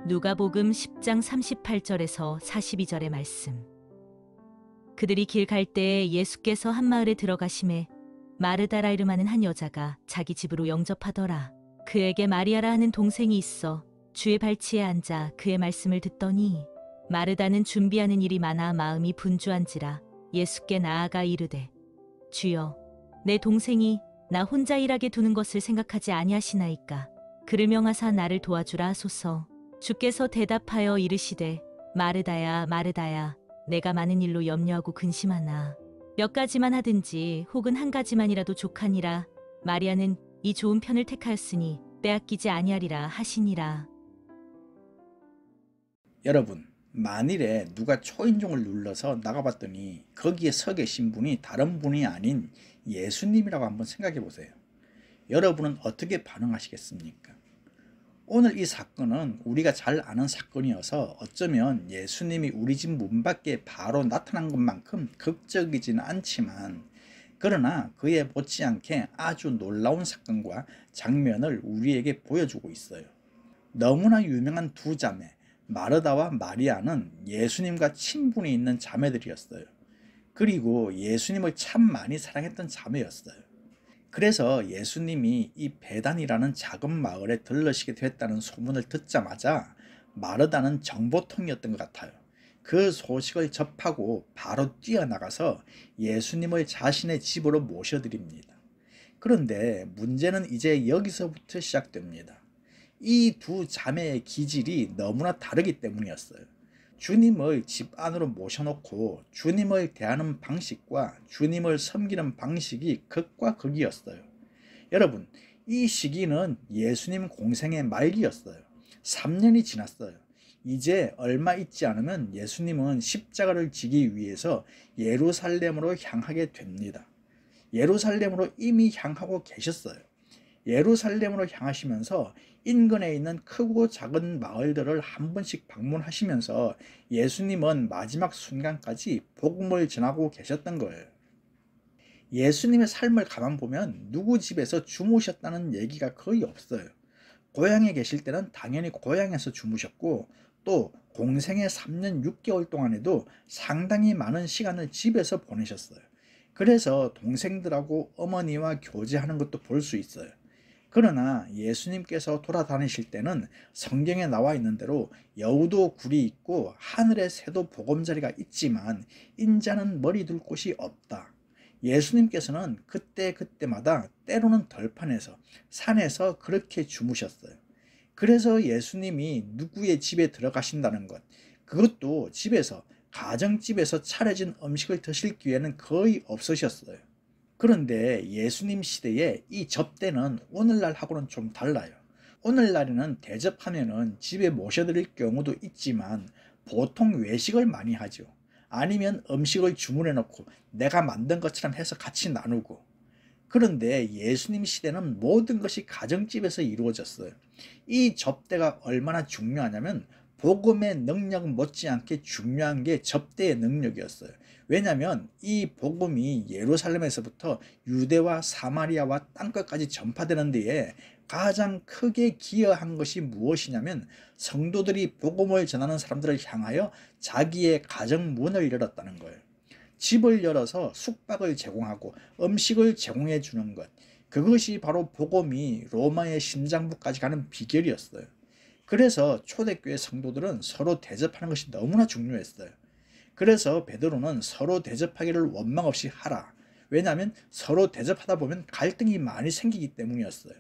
누가복음 10장 38절에서 42절의 말씀. 그들이 길 갈 때에 예수께서 한 마을에 들어가심에 마르다라 이름하는 한 여자가 자기 집으로 영접하더라. 그에게 마리아라 하는 동생이 있어 주의 발치에 앉아 그의 말씀을 듣더니 마르다는 준비하는 일이 많아 마음이 분주한지라 예수께 나아가 이르되 주여 내 동생이 나 혼자 일하게 두는 것을 생각하지 아니하시나이까. 그를 명하사 나를 도와주라 하소서. 주께서 대답하여 이르시되 마르다야 마르다야 내가 많은 일로 염려하고 근심하나 몇 가지만 하든지 혹은 한 가지만이라도 족하니라. 마리아는 이 좋은 편을 택하였으니 빼앗기지 아니하리라 하시니라. 여러분, 만일에 누가 초인종을 눌러서 나가봤더니 거기에 서 계신 분이 다른 분이 아닌 예수님이라고 한번 생각해 보세요. 여러분은 어떻게 반응하시겠습니까? 오늘 이 사건은 우리가 잘 아는 사건이어서 어쩌면 예수님이 우리 집 문 밖에 바로 나타난 것만큼 극적이지는 않지만, 그러나 그에 못지않게 아주 놀라운 사건과 장면을 우리에게 보여주고 있어요. 너무나 유명한 두 자매 마르다와 마리아는 예수님과 친분이 있는 자매들이었어요. 그리고 예수님을 참 많이 사랑했던 자매였어요. 그래서 예수님이 이 베단이라는 작은 마을에 들르시게 됐다는 소문을 듣자마자 마르다는 정보통이었던 것 같아요. 그 소식을 접하고 바로 뛰어나가서 예수님을 자신의 집으로 모셔드립니다. 그런데 문제는 이제 여기서부터 시작됩니다. 이 두 자매의 기질이 너무나 다르기 때문이었어요. 주님을 집 안으로 모셔놓고 주님을 대하는 방식과 주님을 섬기는 방식이 극과 극이었어요. 여러분, 이 시기는 예수님 공생의 말기였어요. 3년이 지났어요. 이제 얼마 있지 않으면 예수님은 십자가를 지기 위해서 예루살렘으로 향하게 됩니다. 예루살렘으로 이미 향하고 계셨어요. 예루살렘으로 향하시면서 인근에 있는 크고 작은 마을들을 한 번씩 방문하시면서 예수님은 마지막 순간까지 복음을 전하고 계셨던 거예요. 예수님의 삶을 가만 보면 누구 집에서 주무셨다는 얘기가 거의 없어요. 고향에 계실 때는 당연히 고향에서 주무셨고, 또 공생의 3년 6개월 동안에도 상당히 많은 시간을 집에서 보내셨어요. 그래서 동생들하고 어머니와 교제하는 것도 볼 수 있어요. 그러나 예수님께서 돌아다니실 때는 성경에 나와 있는 대로 여우도 굴이 있고 하늘의 새도 보금자리가 있지만 인자는 머리 둘 곳이 없다. 예수님께서는 그때마다 때로는 들판에서, 산에서 그렇게 주무셨어요. 그래서 예수님이 누구의 집에 들어가신다는 것, 그것도 집에서, 가정집에서 차려진 음식을 드실 기회는 거의 없으셨어요. 그런데 예수님 시대에 이 접대는 오늘날하고는 좀 달라요. 오늘날에는 대접하면은 집에 모셔드릴 경우도 있지만 보통 외식을 많이 하죠. 아니면 음식을 주문해 놓고 내가 만든 것처럼 해서 같이 나누고. 그런데 예수님 시대는 모든 것이 가정집에서 이루어졌어요. 이 접대가 얼마나 중요하냐면 복음의 능력 못지않게 중요한 게 접대의 능력이었어요. 왜냐하면 이 복음이 예루살렘에서부터 유대와 사마리아와 땅끝까지 전파되는 데에 가장 크게 기여한 것이 무엇이냐면 성도들이 복음을 전하는 사람들을 향하여 자기의 가정 문을 열었다는 거예요. 집을 열어서 숙박을 제공하고 음식을 제공해 주는 것, 그것이 바로 복음이 로마의 심장부까지 가는 비결이었어요. 그래서 초대교회 성도들은 서로 대접하는 것이 너무나 중요했어요. 그래서 베드로는 서로 대접하기를 원망 없이 하라. 왜냐하면 서로 대접하다 보면 갈등이 많이 생기기 때문이었어요.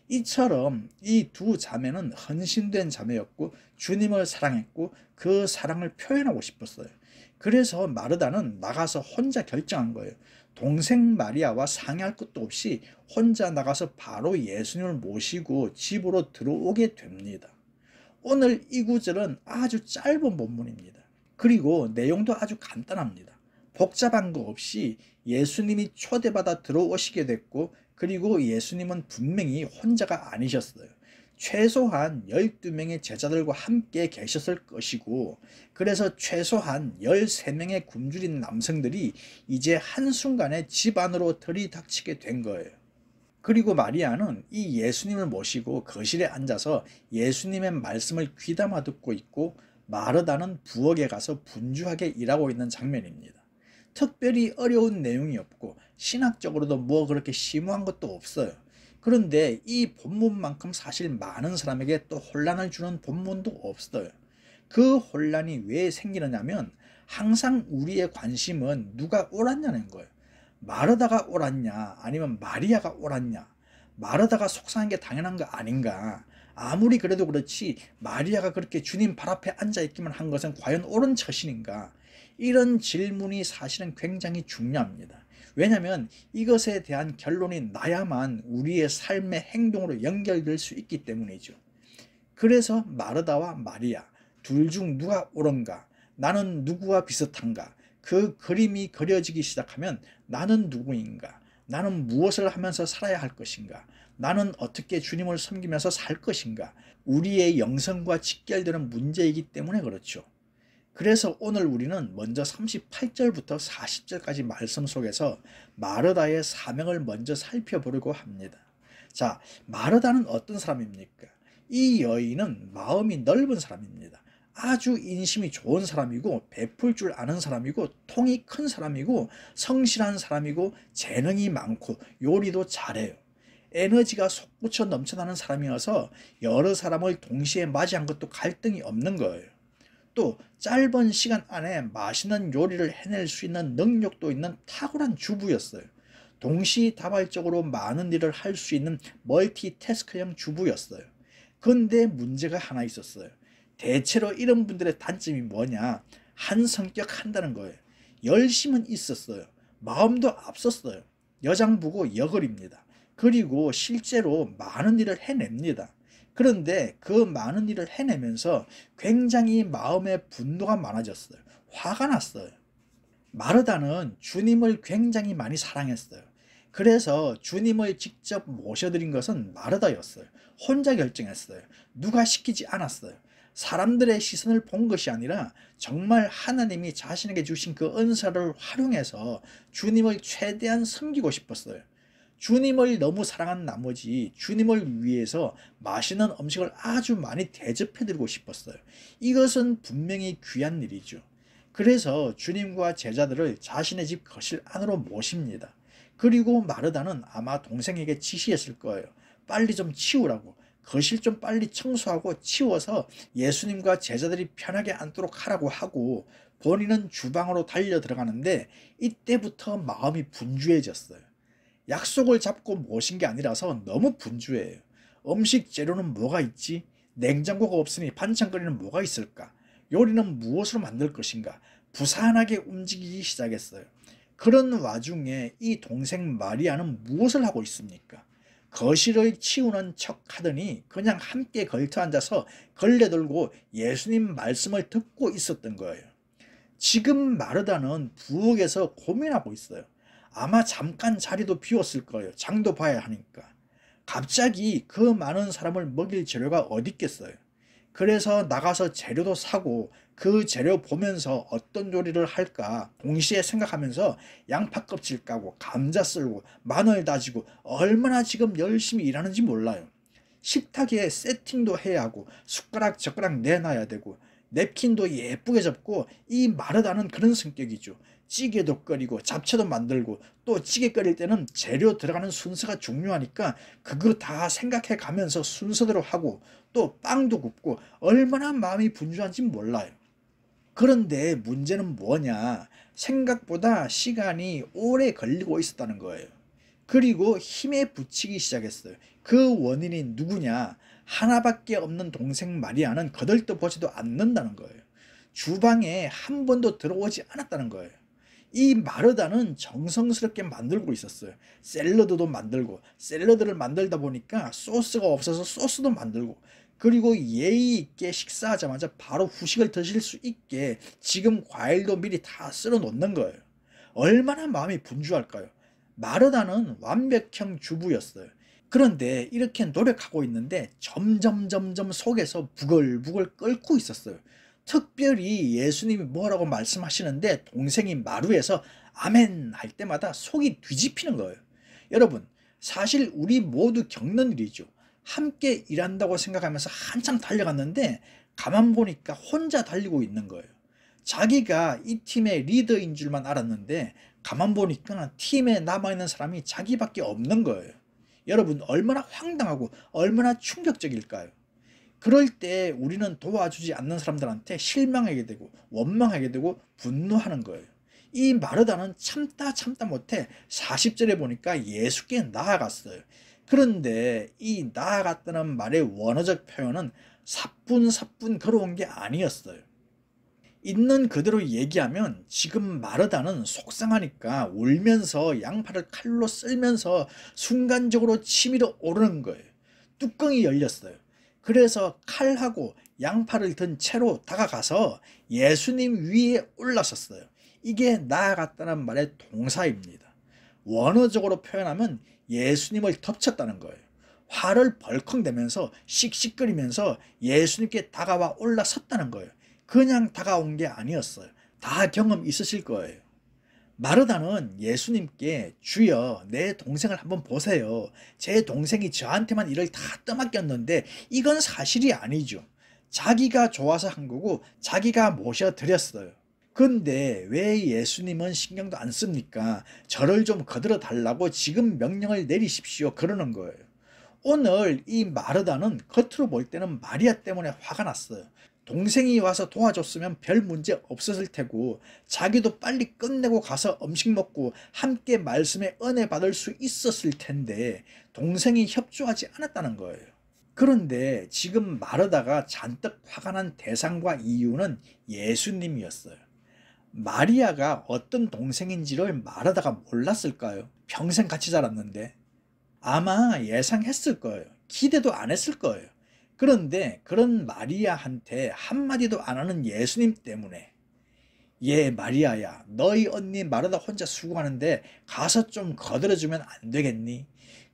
이처럼 이 두 자매는 헌신된 자매였고 주님을 사랑했고 그 사랑을 표현하고 싶었어요. 그래서 마르다는 나가서 혼자 결정한 거예요. 동생 마리아와 상의할 것도 없이 혼자 나가서 바로 예수님을 모시고 집으로 들어오게 됩니다. 오늘 이 구절은 아주 짧은 본문입니다. 그리고 내용도 아주 간단합니다. 복잡한 거 없이 예수님이 초대받아 들어오시게 됐고, 그리고 예수님은 분명히 혼자가 아니셨어요. 최소한 12명의 제자들과 함께 계셨을 것이고, 그래서 최소한 13명의 굶주린 남성들이 이제 한순간에 집 안으로 들이닥치게 된 거예요. 그리고 마리아는 이 예수님을 모시고 거실에 앉아서 예수님의 말씀을 귀담아 듣고 있고, 마르다는 부엌에 가서 분주하게 일하고 있는 장면입니다. 특별히 어려운 내용이 없고 신학적으로도 뭐 그렇게 심오한 것도 없어요. 그런데 이 본문만큼 사실 많은 사람에게 또 혼란을 주는 본문도 없어요. 그 혼란이 왜 생기느냐면, 항상 우리의 관심은 누가 옳았냐는 거예요. 마르다가 옳았냐 아니면 마리아가 옳았냐. 마르다가 속상한 게 당연한 거 아닌가. 아무리 그래도 그렇지 마리아가 그렇게 주님 발 앞에 앉아있기만 한 것은 과연 옳은 처신인가. 이런 질문이 사실은 굉장히 중요합니다. 왜냐하면 이것에 대한 결론이 나야만 우리의 삶의 행동으로 연결될 수 있기 때문이죠. 그래서 마르다와 마리아 둘 중 누가 옳은가, 나는 누구와 비슷한가, 그 그림이 그려지기 시작하면 나는 누구인가, 나는 무엇을 하면서 살아야 할 것인가, 나는 어떻게 주님을 섬기면서 살 것인가, 우리의 영성과 직결되는 문제이기 때문에 그렇죠. 그래서 오늘 우리는 먼저 38절부터 40절까지 말씀 속에서 마르다의 사명을 먼저 살펴보려고 합니다. 자, 마르다는 어떤 사람입니까? 이 여인은 마음이 넓은 사람입니다. 아주 인심이 좋은 사람이고 베풀 줄 아는 사람이고 통이 큰 사람이고 성실한 사람이고 재능이 많고 요리도 잘해요. 에너지가 솟구쳐 넘쳐나는 사람이어서 여러 사람을 동시에 맞이한 것도 갈등이 없는 거예요. 또 짧은 시간 안에 맛있는 요리를 해낼 수 있는 능력도 있는 탁월한 주부였어요. 동시다발적으로 많은 일을 할 수 있는 멀티태스크형 주부였어요. 그런데 문제가 하나 있었어요. 대체로 이런 분들의 단점이 뭐냐? 한 성격 한다는 거예요. 열심은 있었어요. 마음도 앞섰어요. 여장부고 여걸입니다. 그리고 실제로 많은 일을 해냅니다. 그런데 그 많은 일을 해내면서 굉장히 마음에 분노가 많아졌어요. 화가 났어요. 마르다는 주님을 굉장히 많이 사랑했어요. 그래서 주님을 직접 모셔드린 것은 마르다였어요. 혼자 결정했어요. 누가 시키지 않았어요. 사람들의 시선을 본 것이 아니라 정말 하나님이 자신에게 주신 그 은사를 활용해서 주님을 최대한 섬기고 싶었어요. 주님을 너무 사랑한 나머지 주님을 위해서 맛있는 음식을 아주 많이 대접해드리고 싶었어요. 이것은 분명히 귀한 일이죠. 그래서 주님과 제자들을 자신의 집 거실 안으로 모십니다. 그리고 마르다는 아마 동생에게 지시했을 거예요. 빨리 좀 치우라고. 거실 좀 빨리 청소하고 치워서 예수님과 제자들이 편하게 앉도록 하라고 하고, 본인은 주방으로 달려 들어가는데 이때부터 마음이 분주해졌어요. 약속을 잡고 모신 게 아니라서 너무 분주해요. 음식 재료는 뭐가 있지? 냉장고가 없으니 반찬거리는 뭐가 있을까? 요리는 무엇으로 만들 것인가? 부산하게 움직이기 시작했어요. 그런 와중에 이 동생 마리아는 무엇을 하고 있습니까? 거실을 치우는 척 하더니 그냥 함께 걸터 앉아서 걸레들고 예수님 말씀을 듣고 있었던 거예요. 지금 마르다는 부엌에서 고민하고 있어요. 아마 잠깐 자리도 비웠을 거예요. 장도 봐야 하니까. 갑자기 그 많은 사람을 먹일 재료가 어디 있겠어요. 그래서 나가서 재료도 사고 그 재료 보면서 어떤 요리를 할까 동시에 생각하면서 양파 껍질 까고 감자 썰고 마늘 다지고 얼마나 지금 열심히 일하는지 몰라요. 식탁에 세팅도 해야 하고 숟가락 젓가락 내놔야 되고 냅킨도 예쁘게 접고, 이 마르다는 그런 성격이죠. 찌개도 끓이고 잡채도 만들고, 또 찌개 끓일 때는 재료 들어가는 순서가 중요하니까 그거 다 생각해 가면서 순서대로 하고, 또 빵도 굽고 얼마나 마음이 분주한지 몰라요. 그런데 문제는 뭐냐? 생각보다 시간이 오래 걸리고 있었다는 거예요. 그리고 힘에 부치기 시작했어요. 그 원인이 누구냐? 하나밖에 없는 동생 마리아는 거들떠보지도 않는다는 거예요. 주방에 한 번도 들어오지 않았다는 거예요. 이 마르다는 정성스럽게 만들고 있었어요. 샐러드도 만들고, 샐러드를 만들다 보니까 소스가 없어서 소스도 만들고, 그리고 예의 있게 식사하자마자 바로 후식을 드실 수 있게 지금 과일도 미리 다 썰어 놓는 거예요. 얼마나 마음이 분주할까요? 마르다는 완벽형 주부였어요. 그런데 이렇게 노력하고 있는데 점점 속에서 부글부글 끓고 있었어요. 특별히 예수님이 뭐라고 말씀하시는데 동생이 마루에서 아멘 할 때마다 속이 뒤집히는 거예요. 여러분, 사실 우리 모두 겪는 일이죠. 함께 일한다고 생각하면서 한참 달려갔는데 가만 보니까 혼자 달리고 있는 거예요. 자기가 이 팀의 리더인 줄만 알았는데 가만 보니까 팀에 남아있는 사람이 자기밖에 없는 거예요. 여러분, 얼마나 황당하고 얼마나 충격적일까요? 그럴 때 우리는 도와주지 않는 사람들한테 실망하게 되고 원망하게 되고 분노하는 거예요. 이 마르다는 참다 못해 40절에 보니까 예수께 나아갔어요. 그런데 이 나아갔다는 말의 원어적 표현은 사뿐사뿐 걸어온 게 아니었어요. 있는 그대로 얘기하면 지금 마르다는 속상하니까 울면서 양팔을 칼로 쓸면서 순간적으로 치밀어 오르는 거예요. 뚜껑이 열렸어요. 그래서 칼하고 양팔을 든 채로 다가가서 예수님 위에 올라섰어요. 이게 나아갔다는 말의 동사입니다. 원어적으로 표현하면 예수님을 덮쳤다는 거예요. 화를 벌컥 내면서 씩씩거리면서 예수님께 다가와 올라섰다는 거예요. 그냥 다가온 게 아니었어요. 다 경험 있으실 거예요. 마르다는 예수님께 주여 내 동생을 한번 보세요. 제 동생이 저한테만 일을 다 떠맡겼는데 이건 사실이 아니죠. 자기가 좋아서 한 거고 자기가 모셔드렸어요. 근데 왜 예수님은 신경도 안 씁니까? 저를 좀 거들어 달라고 지금 명령을 내리십시오. 그러는 거예요. 오늘 이 마르다는 겉으로 볼 때는 마리아 때문에 화가 났어요. 동생이 와서 도와줬으면 별 문제 없었을 테고 자기도 빨리 끝내고 가서 음식 먹고 함께 말씀의 은혜 받을 수 있었을 텐데 동생이 협조하지 않았다는 거예요. 그런데 지금 마르다가 잔뜩 화가 난 대상과 이유는 예수님이었어요. 마리아가 어떤 동생인지를 마르다가 몰랐을까요? 평생 같이 자랐는데 아마 예상했을 거예요. 기대도 안 했을 거예요. 그런데 그런 마리아한테 한마디도 안 하는 예수님 때문에 예 마리아야 너희 언니 마르다 혼자 수고하는데 가서 좀 거들어주면 안 되겠니?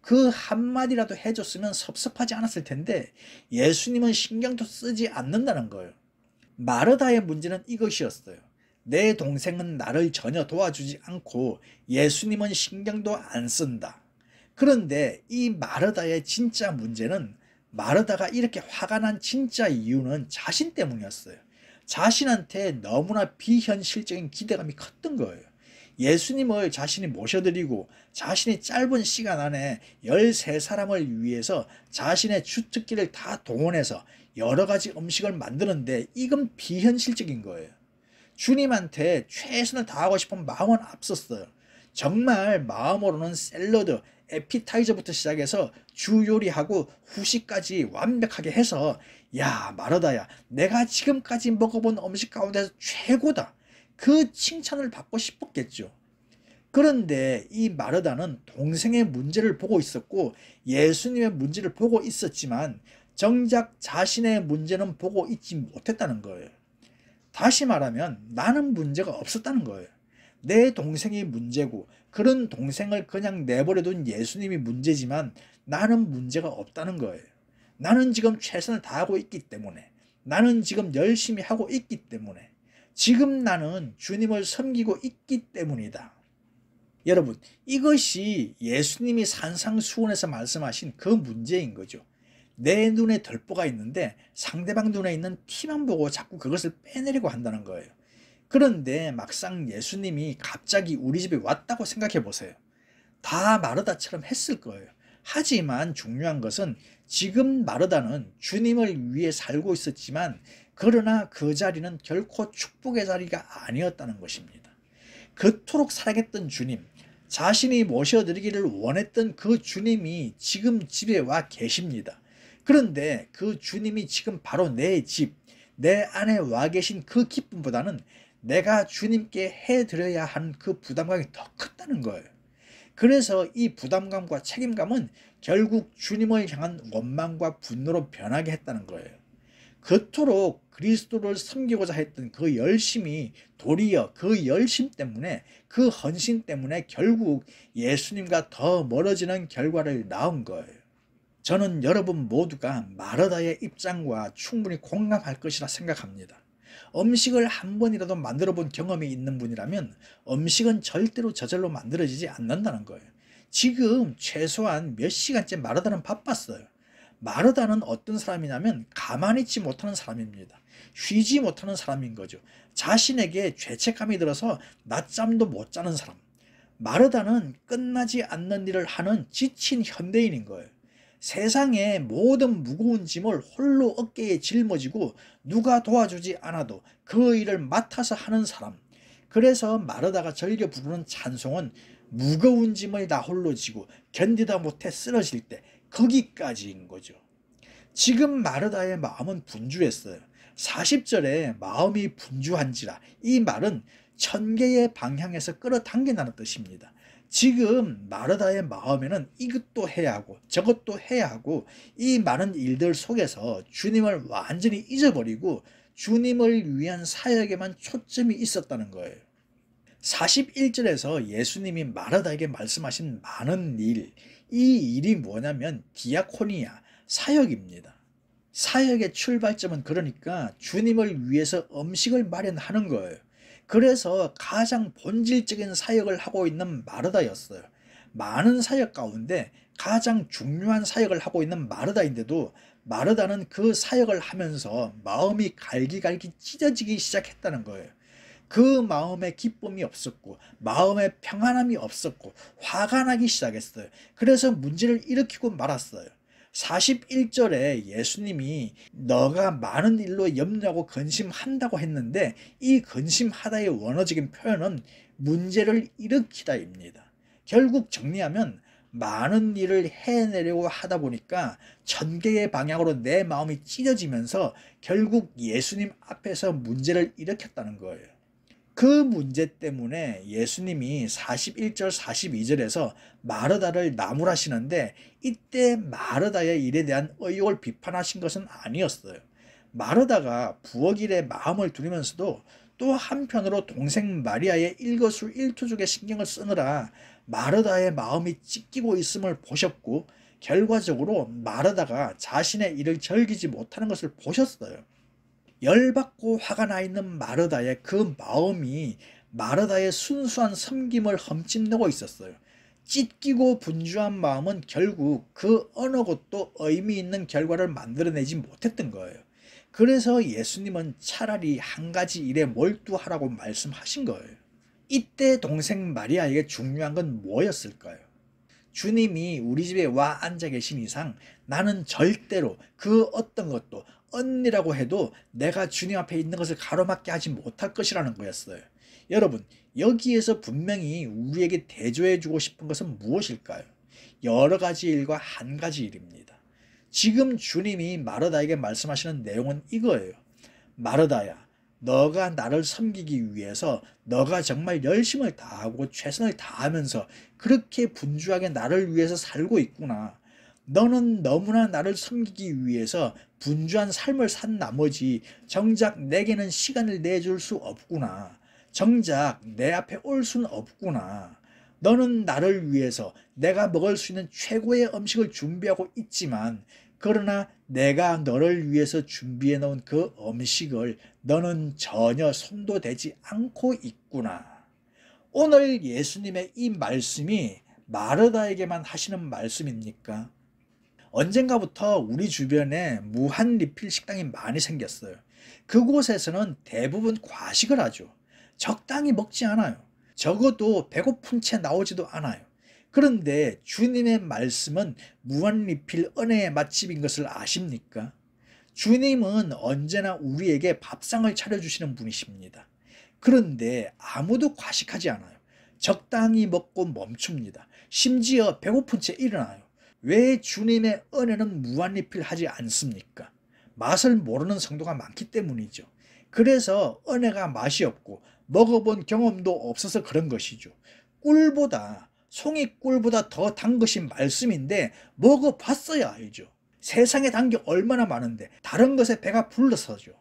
그 한마디라도 해줬으면 섭섭하지 않았을 텐데 예수님은 신경도 쓰지 않는다는 거예요. 마르다의 문제는 이것이었어요. 내 동생은 나를 전혀 도와주지 않고 예수님은 신경도 안 쓴다. 그런데 이 마르다의 진짜 문제는 마르다가 이렇게 화가 난 진짜 이유는 자신 때문이었어요. 자신한테 너무나 비현실적인 기대감이 컸던 거예요. 예수님을 자신이 모셔드리고 자신이 짧은 시간 안에 13사람을 위해서 자신의 주특기를 다 동원해서 여러 가지 음식을 만드는데 이건 비현실적인 거예요. 주님한테 최선을 다하고 싶은 마음은 앞섰어요. 정말 마음으로는 샐러드, 에피타이저부터 시작해서 주 요리하고 후식까지 완벽하게 해서 야 마르다야 내가 지금까지 먹어본 음식 가운데서 최고다. 그 칭찬을 받고 싶었겠죠. 그런데 이 마르다는 동생의 문제를 보고 있었고 예수님의 문제를 보고 있었지만 정작 자신의 문제는 보고 있지 못했다는 거예요. 다시 말하면 나는 문제가 없었다는 거예요. 내 동생이 문제고 그런 동생을 그냥 내버려둔 예수님이 문제지만 나는 문제가 없다는 거예요. 나는 지금 최선을 다하고 있기 때문에 나는 지금 열심히 하고 있기 때문에 지금 나는 주님을 섬기고 있기 때문이다. 여러분 이것이 예수님이 산상수훈에서 말씀하신 그 문제인 거죠. 내 눈에 덜보가 있는데 상대방 눈에 있는 티만 보고 자꾸 그것을 빼내려고 한다는 거예요. 그런데 막상 예수님이 갑자기 우리 집에 왔다고 생각해 보세요. 다 마르다처럼 했을 거예요. 하지만 중요한 것은 지금 마르다는 주님을 위해 살고 있었지만 그러나 그 자리는 결코 축복의 자리가 아니었다는 것입니다. 그토록 사랑했던 주님, 자신이 모셔드리기를 원했던 그 주님이 지금 집에 와 계십니다. 그런데 그 주님이 지금 바로 내 집, 내 안에 와 계신 그 기쁨보다는 내가 주님께 해드려야 하는 그 부담감이 더 컸다는 거예요. 그래서 이 부담감과 책임감은 결국 주님을 향한 원망과 분노로 변하게 했다는 거예요. 그토록 그리스도를 섬기고자 했던 그 열심이 도리어 그 열심 때문에 그 헌신 때문에 결국 예수님과 더 멀어지는 결과를 낳은 거예요. 저는 여러분 모두가 마르다의 입장과 충분히 공감할 것이라 생각합니다. 음식을 한 번이라도 만들어 본 경험이 있는 분이라면 음식은 절대로 저절로 만들어지지 않는다는 거예요. 지금 최소한 몇 시간째 마르다는 바빴어요. 마르다는 어떤 사람이냐면 가만히 있지 못하는 사람입니다. 쉬지 못하는 사람인 거죠. 자신에게 죄책감이 들어서 낮잠도 못 자는 사람. 마르다는 끝나지 않는 일을 하는 지친 현대인인 거예요. 세상의 모든 무거운 짐을 홀로 어깨에 짊어지고 누가 도와주지 않아도 그 일을 맡아서 하는 사람. 그래서 마르다가 즐겨 부르는 찬송은 무거운 짐을 나 홀로 지고 견디다 못해 쓰러질 때 거기까지인 거죠. 지금 마르다의 마음은 분주했어요. 40절에 마음이 분주한지라, 이 말은 천개의 방향에서 끌어당긴다는 뜻입니다. 지금 마르다의 마음에는 이것도 해야 하고 저것도 해야 하고, 이 많은 일들 속에서 주님을 완전히 잊어버리고 주님을 위한 사역에만 초점이 있었다는 거예요. 41절에서 예수님이 마르다에게 말씀하신 많은 일, 이 일이 뭐냐면 디아코니아, 사역입니다. 사역의 출발점은 그러니까 주님을 위해서 음식을 마련하는 거예요. 그래서 가장 본질적인 사역을 하고 있는 마르다였어요. 많은 사역 가운데 가장 중요한 사역을 하고 있는 마르다인데도 마르다는 그 사역을 하면서 마음이 갈기갈기 찢어지기 시작했다는 거예요. 그 마음에 기쁨이 없었고 마음에 평안함이 없었고 화가 나기 시작했어요. 그래서 문제를 일으키고 말았어요. 41절에 예수님이 너가 많은 일로 염려하고 근심한다고 했는데, 이 근심하다의 원어적인 표현은 문제를 일으키다입니다. 결국 정리하면 많은 일을 해내려고 하다 보니까 천개의 방향으로 내 마음이 찢어지면서 결국 예수님 앞에서 문제를 일으켰다는 거예요. 그 문제 때문에 예수님이 41절 42절에서 마르다를 나무라시는데, 이때 마르다의 일에 대한 의욕을 비판하신 것은 아니었어요. 마르다가 부엌일에 마음을 두리면서도 또 한편으로 동생 마리아의 일거수일투족에 신경을 쓰느라 마르다의 마음이 찢기고 있음을 보셨고, 결과적으로 마르다가 자신의 일을 즐기지 못하는 것을 보셨어요. 열받고 화가 나 있는 마르다의 그 마음이 마르다의 순수한 섬김을 흠집내고 있었어요. 찢기고 분주한 마음은 결국 그 어느 것도 의미 있는 결과를 만들어내지 못했던 거예요. 그래서 예수님은 차라리 한 가지 일에 몰두하라고 말씀하신 거예요. 이때 동생 마리아에게 중요한 건 뭐였을까요? 주님이 우리 집에 와 앉아 계신 이상 나는 절대로 그 어떤 것도 언니라고 해도 내가 주님 앞에 있는 것을 가로막게 하지 못할 것이라는 거였어요. 여러분, 여기에서 분명히 우리에게 대조해 주고 싶은 것은 무엇일까요? 여러 가지 일과 한 가지 일입니다. 지금 주님이 마르다에게 말씀하시는 내용은 이거예요. 마르다야, 너가 나를 섬기기 위해서 너가 정말 열심을 다하고 최선을 다하면서 그렇게 분주하게 나를 위해서 살고 있구나. 너는 너무나 나를 섬기기 위해서 분주한 삶을 산 나머지 정작 내게는 시간을 내줄 수 없구나. 정작 내 앞에 올 수는 없구나. 너는 나를 위해서 내가 먹을 수 있는 최고의 음식을 준비하고 있지만, 그러나 내가 너를 위해서 준비해 놓은 그 음식을 너는 전혀 손도 대지 않고 있구나. 오늘 예수님의 이 말씀이 마르다에게만 하시는 말씀입니까? 언젠가부터 우리 주변에 무한 리필 식당이 많이 생겼어요. 그곳에서는 대부분 과식을 하죠. 적당히 먹지 않아요. 적어도 배고픈 채 나오지도 않아요. 그런데 주님의 말씀은 무한 리필 은혜의 맛집인 것을 아십니까? 주님은 언제나 우리에게 밥상을 차려주시는 분이십니다. 그런데 아무도 과식하지 않아요. 적당히 먹고 멈춥니다. 심지어 배고픈 채 일어나요. 왜 주님의 은혜는 무한리필하지 않습니까? 맛을 모르는 성도가 많기 때문이죠. 그래서 은혜가 맛이 없고 먹어본 경험도 없어서 그런 것이죠. 송이꿀보다 더 단 것이 말씀인데 먹어봤어야 알죠. 세상에 단 게 얼마나 많은데 다른 것에 배가 불러서죠.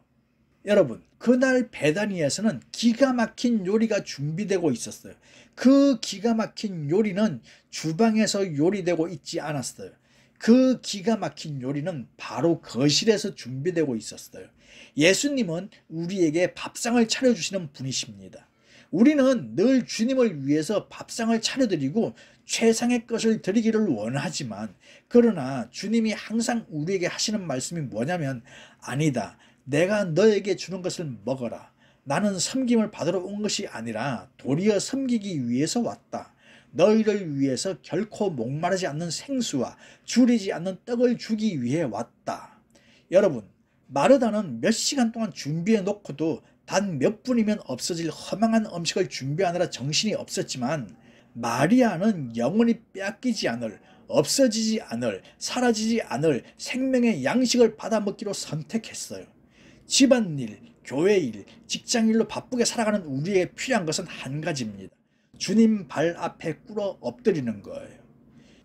여러분, 그날 베다니에서는 기가 막힌 요리가 준비되고 있었어요. 그 기가 막힌 요리는 주방에서 요리되고 있지 않았어요. 그 기가 막힌 요리는 바로 거실에서 준비되고 있었어요. 예수님은 우리에게 밥상을 차려주시는 분이십니다. 우리는 늘 주님을 위해서 밥상을 차려드리고 최상의 것을 드리기를 원하지만, 그러나 주님이 항상 우리에게 하시는 말씀이 뭐냐면, 아니다, 내가 너에게 주는 것을 먹어라. 나는 섬김을 받으러 온 것이 아니라 도리어 섬기기 위해서 왔다. 너희를 위해서 결코 목마르지 않는 생수와 줄이지 않는 떡을 주기 위해 왔다. 여러분, 마르다는 몇 시간 동안 준비해 놓고도 단 몇 분이면 없어질 허망한 음식을 준비하느라 정신이 없었지만, 마리아는 영원히 빼앗기지 않을, 없어지지 않을, 사라지지 않을 생명의 양식을 받아먹기로 선택했어요. 집안일, 교회일, 직장일로 바쁘게 살아가는 우리에게 필요한 것은 한 가지입니다. 주님 발 앞에 꿇어 엎드리는 거예요.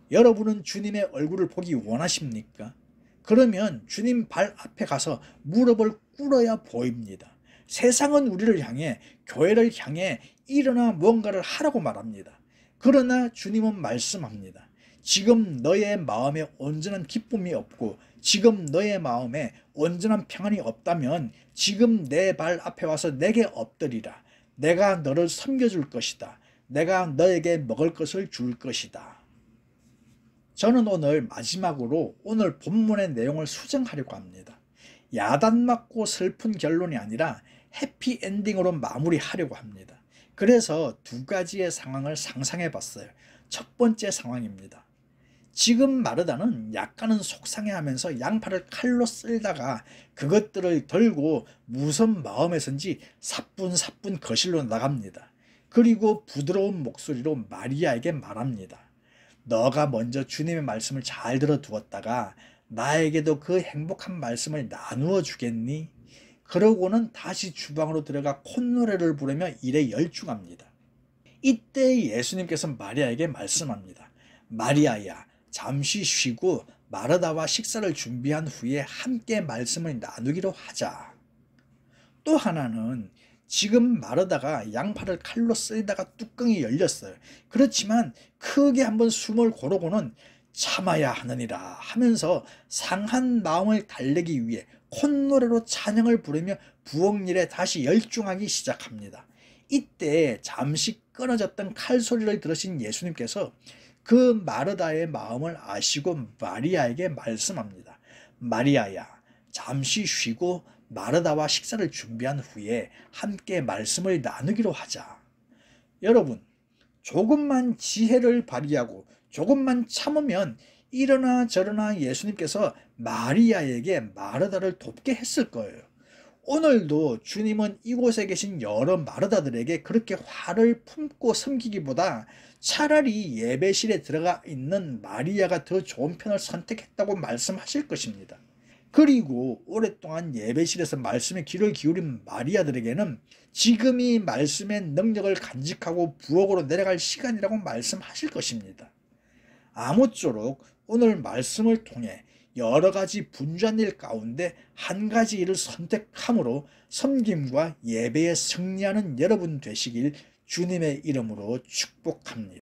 여러분은 주님의 얼굴을 보기 원하십니까? 그러면 주님 발 앞에 가서 무릎을 꿇어야 보입니다. 세상은 우리를 향해, 교회를 향해 일어나 무언가를 하라고 말합니다. 그러나 주님은 말씀합니다. 지금 너의 마음에 온전한 기쁨이 없고 지금 너의 마음에 온전한 평안이 없다면 지금 내 발 앞에 와서 내게 엎드리라. 내가 너를 섬겨줄 것이다. 내가 너에게 먹을 것을 줄 것이다. 저는 오늘 마지막으로 오늘 본문의 내용을 수정하려고 합니다. 야단 맞고 슬픈 결론이 아니라 해피엔딩으로 마무리하려고 합니다. 그래서 두 가지의 상황을 상상해 봤어요. 첫 번째 상황입니다. 지금 마르다는 약간은 속상해하면서 양파를 칼로 쓸다가 그것들을 들고 무슨 마음에선지 사뿐사뿐 거실로 나갑니다. 그리고 부드러운 목소리로 마리아에게 말합니다. 너가 먼저 주님의 말씀을 잘 들어두었다가 나에게도 그 행복한 말씀을 나누어 주겠니? 그러고는 다시 주방으로 들어가 콧노래를 부르며 일에 열중합니다. 이때 예수님께서 마리아에게 말씀합니다. 마리아야, 잠시 쉬고 마르다와 식사를 준비한 후에 함께 말씀을 나누기로 하자. 또 하나는 지금 마르다가 양파를 칼로 쓸다가 뚜껑이 열렸어요. 그렇지만 크게 한번 숨을 고르고는 참아야 하느니라 하면서 상한 마음을 달래기 위해 콧노래로 찬양을 부르며 부엌 일에 다시 열중하기 시작합니다. 이때 잠시 끊어졌던 칼소리를 들으신 예수님께서 그 마르다의 마음을 아시고 마리아에게 말씀합니다. 마리아야, 잠시 쉬고 마르다와 식사를 준비한 후에 함께 말씀을 나누기로 하자. 여러분, 조금만 지혜를 발휘하고 조금만 참으면 이러나 저러나 예수님께서 마리아에게 마르다를 돕게 했을 거예요. 오늘도 주님은 이곳에 계신 여러 마르다들에게 그렇게 화를 품고 섬기기보다 차라리 예배실에 들어가 있는 마리아가 더 좋은 편을 선택했다고 말씀하실 것입니다. 그리고 오랫동안 예배실에서 말씀에 귀를 기울인 마리아들에게는 지금이 말씀의 능력을 간직하고 부엌으로 내려갈 시간이라고 말씀하실 것입니다. 아무쪼록 오늘 말씀을 통해 여러 가지 분주한 일 가운데 한 가지 일을 선택함으로 섬김과 예배에 승리하는 여러분 되시길 주님의 이름으로 축복합니다.